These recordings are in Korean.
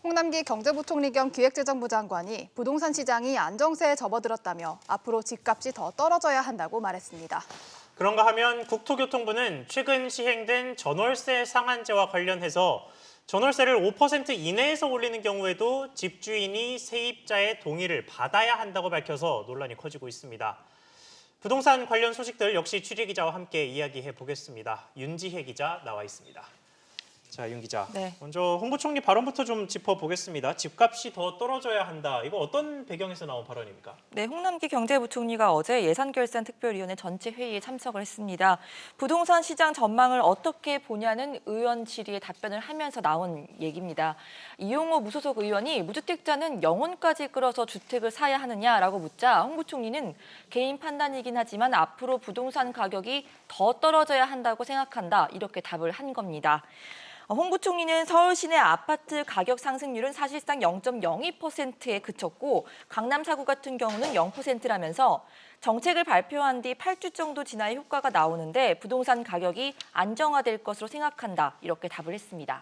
홍남기 경제부총리 겸 기획재정부 장관이 부동산 시장이 안정세에 접어들었다며 앞으로 집값이 더 떨어져야 한다고 말했습니다. 그런가 하면 국토교통부는 최근 시행된 전월세 상한제와 관련해서 전월세를 5% 이내에서 올리는 경우에도 집주인이 세입자의 동의를 받아야 한다고 밝혀서 논란이 커지고 있습니다. 부동산 관련 소식들 역시 취재 기자와 함께 이야기해 보겠습니다. 윤지혜 기자 나와 있습니다. 자, 윤 기자. 네. 먼저 홍 부총리 발언부터 좀 짚어보겠습니다. 집값이 더 떨어져야 한다. 이거 어떤 배경에서 나온 발언입니까? 네, 홍남기 경제부총리가 어제 예산결산특별위원회 전체 회의에 참석을 했습니다. 부동산 시장 전망을 어떻게 보냐는 의원 질의에 답변을 하면서 나온 얘기입니다. 이용호 무소속 의원이 무주택자는 영혼까지 끌어서 주택을 사야 하느냐라고 묻자 홍 부총리는 개인 판단이긴 하지만 앞으로 부동산 가격이 더 떨어져야 한다고 생각한다. 이렇게 답을 한 겁니다. 홍 부총리는 서울 시내 아파트 가격 상승률은 사실상 0.02%에 그쳤고 강남 4구 같은 경우는 0%라면서 정책을 발표한 뒤 8주 정도 지나야 효과가 나오는데 부동산 가격이 안정화될 것으로 생각한다. 이렇게 답을 했습니다.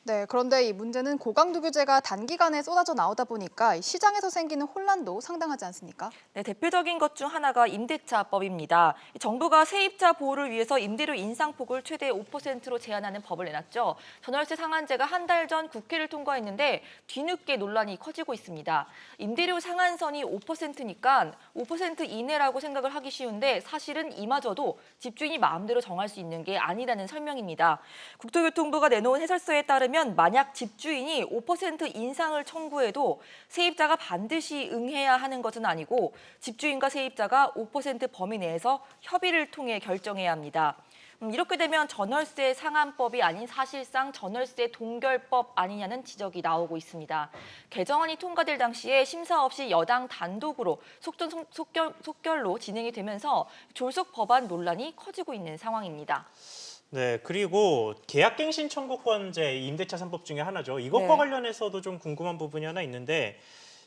네, 그런데 이 문제는 고강도 규제가 단기간에 쏟아져 나오다 보니까 시장에서 생기는 혼란도 상당하지 않습니까? 네, 대표적인 것 중 하나가 임대차법입니다. 정부가 세입자 보호를 위해서 임대료 인상폭을 최대 5%로 제한하는 법을 내놨죠. 전월세 상한제가 한 달 전 국회를 통과했는데 뒤늦게 논란이 커지고 있습니다. 임대료 상한선이 5%니까 5% 이내라고 생각을 하기 쉬운데 사실은 이마저도 집주인이 마음대로 정할 수 있는 게 아니라는 설명입니다. 국토교통부가 내놓은 해설서에 따르면 만약 집주인이 5% 인상을 청구해도 세입자가 반드시 응해야 하는 것은 아니고 집주인과 세입자가 5% 범위 내에서 협의를 통해 결정해야 합니다. 이렇게 되면 전월세 상한법이 아닌 사실상 전월세 동결법 아니냐는 지적이 나오고 있습니다. 개정안이 통과될 당시에 심사 없이 여당 단독으로 속결로 진행이 되면서 졸속 법안 논란이 커지고 있는 상황입니다. 네, 그리고 계약갱신 청구권제 임대차 3법 중에 하나죠. 이것과 네. 관련해서도 좀 궁금한 부분이 하나 있는데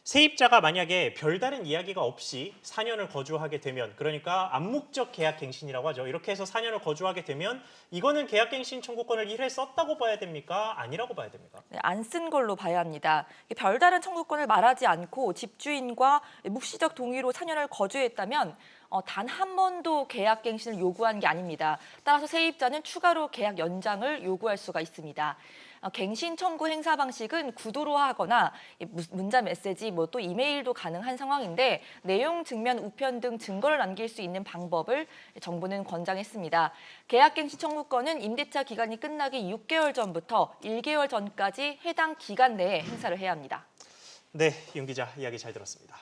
세입자가 만약에 별다른 이야기가 없이 4년을 거주하게 되면 그러니까 암묵적 계약갱신이라고 하죠. 이렇게 해서 4년을 거주하게 되면 이거는 계약갱신 청구권을 1회 썼다고 봐야 됩니까? 아니라고 봐야 됩니까? 네, 안 쓴 걸로 봐야 합니다. 별다른 청구권을 말하지 않고 집주인과 묵시적 동의로 4년을 거주했다면 단 한 번도 계약갱신을 요구한 게 아닙니다. 따라서 세입자는 추가로 계약 연장을 요구할 수가 있습니다. 갱신 청구 행사 방식은 구도로 하거나 문자 메시지, 또 이메일도 가능한 상황인데 내용 증명 우편 등 증거를 남길 수 있는 방법을 정부는 권장했습니다. 계약갱신 청구권은 임대차 기간이 끝나기 6개월 전부터 1개월 전까지 해당 기간 내에 행사를 해야 합니다. 네, 윤 기자 이야기 잘 들었습니다.